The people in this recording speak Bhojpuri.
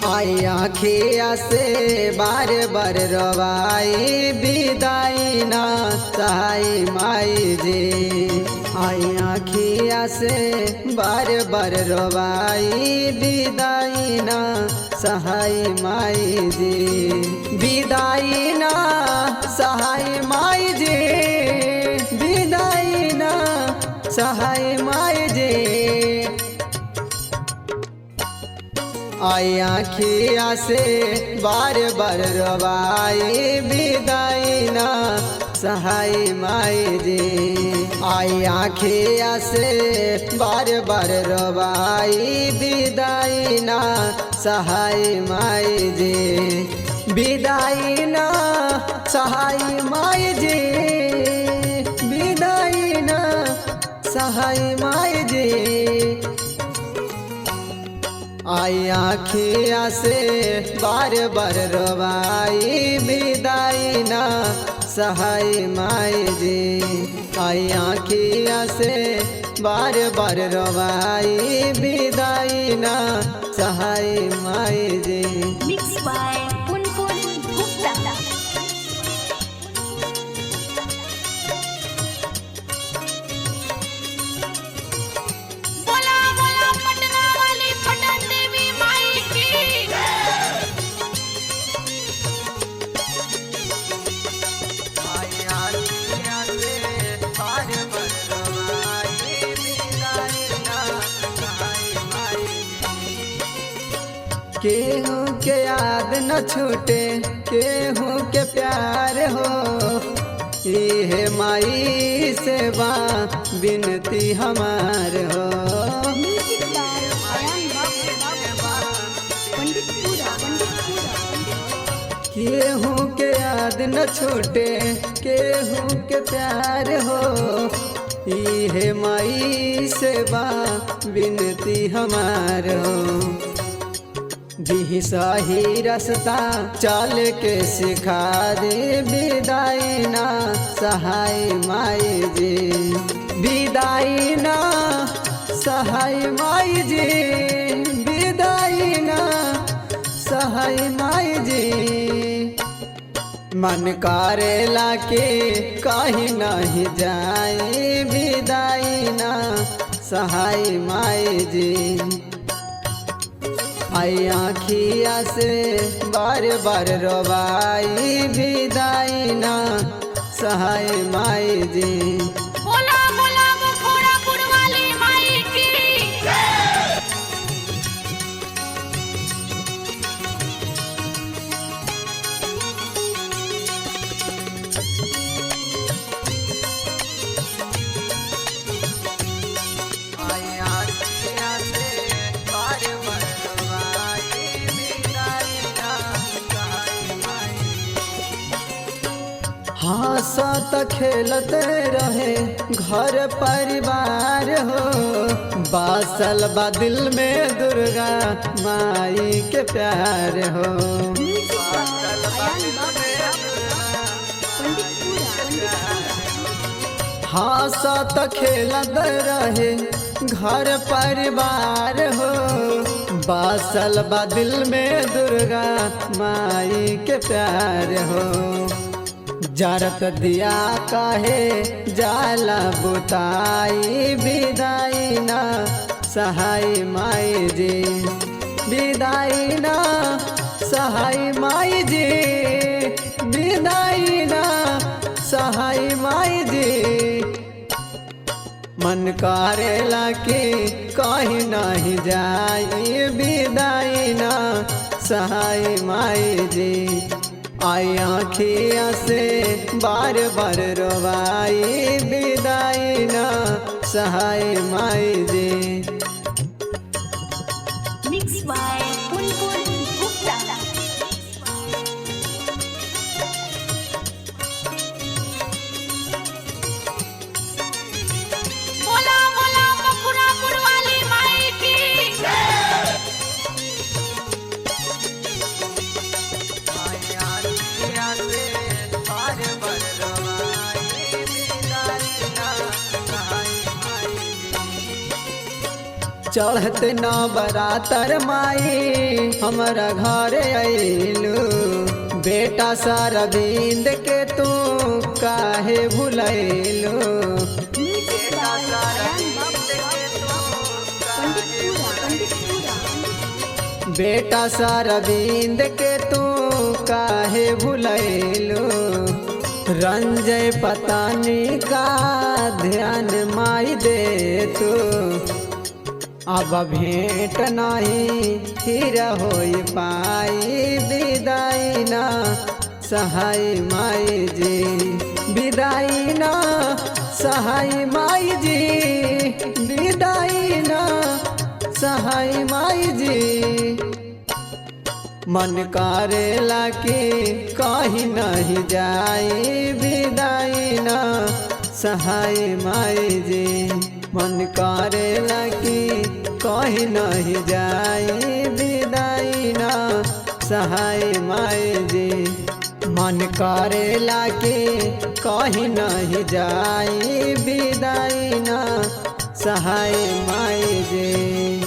आई आँखिया से बार बार रवाई विदाई ना सहाय माई जी। आई आँखिया से बार बार रवाई विदाई ना सहाय माई जी। विदाई ना सहाय माई जी, विदाई ना सहाय माई जी। आई आँखिया से बार बार रवाई विदाई ना सहाय माई जी। आई आँखिया से बार बार रवाई विदाई ना सहाय माई जी। विदाई ना सहाय माई जी, विदाई ना सहाय माई जी। आई आँखिया से बार बार रवाई विदाई ना सहाय माई जी। आई आँखिया से बार बार रवाई विदाई ना सहाय माई जी। Mixed by Punpun Gupta. बोला बोला पटना वाली पटन देवी माई की। आई आँखिया से बार बार रवाई विदाई ना सहाय माई जी। केहू के याद न छूटे, केहू के प्यार हो, ये माई सेवा विनती हमार हो। Music by Ayan Babu, Panditpura. केहू के याद न छूटे, केहू के प्यार हो, ये माई सेवा विनती हमार हो। भी सही रास्ता चल के सिखा दे, विदाई ना सहाय माई जी। विदाई ना सहाय माई जी, विदाई ना सहाय माई जी। मन करेला के कहीं नहीं जाए, विदाई ना सहाय माई जी। आई आँखिया से बार बार रवाई विदाई ना सहाय माई जी। बोला बोला बखोरापुर वाली माई की। आई आँखिया से बार बार रवाई विदाई ना सहाय माई जी। हंसत खेलते रहे घर परिवार हो, बासल बा दिल में दुर्गा माई के प्यार हो। हंसत खेलत रहे घर परिवार हो, बासल बा दिल में दुर्गा माई के प्यार हो। जरत दिया काहे जाला बुताई, विदाई ना सहाय माई जी। विदाई ना सहाय माई जी, विदाई ना सहाय माई जी। मन करेला के कहीं नहीं जाई, विदाई ना सहाय माई जी। आई आँखिया से बार बार रवाई विदाई ना सहाय माई जी। Mixed by Punpun Gupta. बोला बोला बखोरापुर वाली माई की। चढ़त न बरातर माई हमारा घर अइलू, बेटा सरबिंद के तू काहे भुलैलू। बेटा सरबिंद के तू काहे भुलैलू, रंजय पतानी का ध्यान माई दे तू। अब भेंट नहीं फिर हो पाई, विदाई ना सहाय माई जी, विदाई ना सहाय माई जी, विदाई ना सहाय माई जी। मन करेला कि कहीं नहीं जाई, विदाई ना सहाय माई जी। मन करेला कि कहीं नहीं जाई, विदाई ना सहाय माई जी। मन करेला कि कहीं नहीं जाई, विदाई ना सहाय माई जी।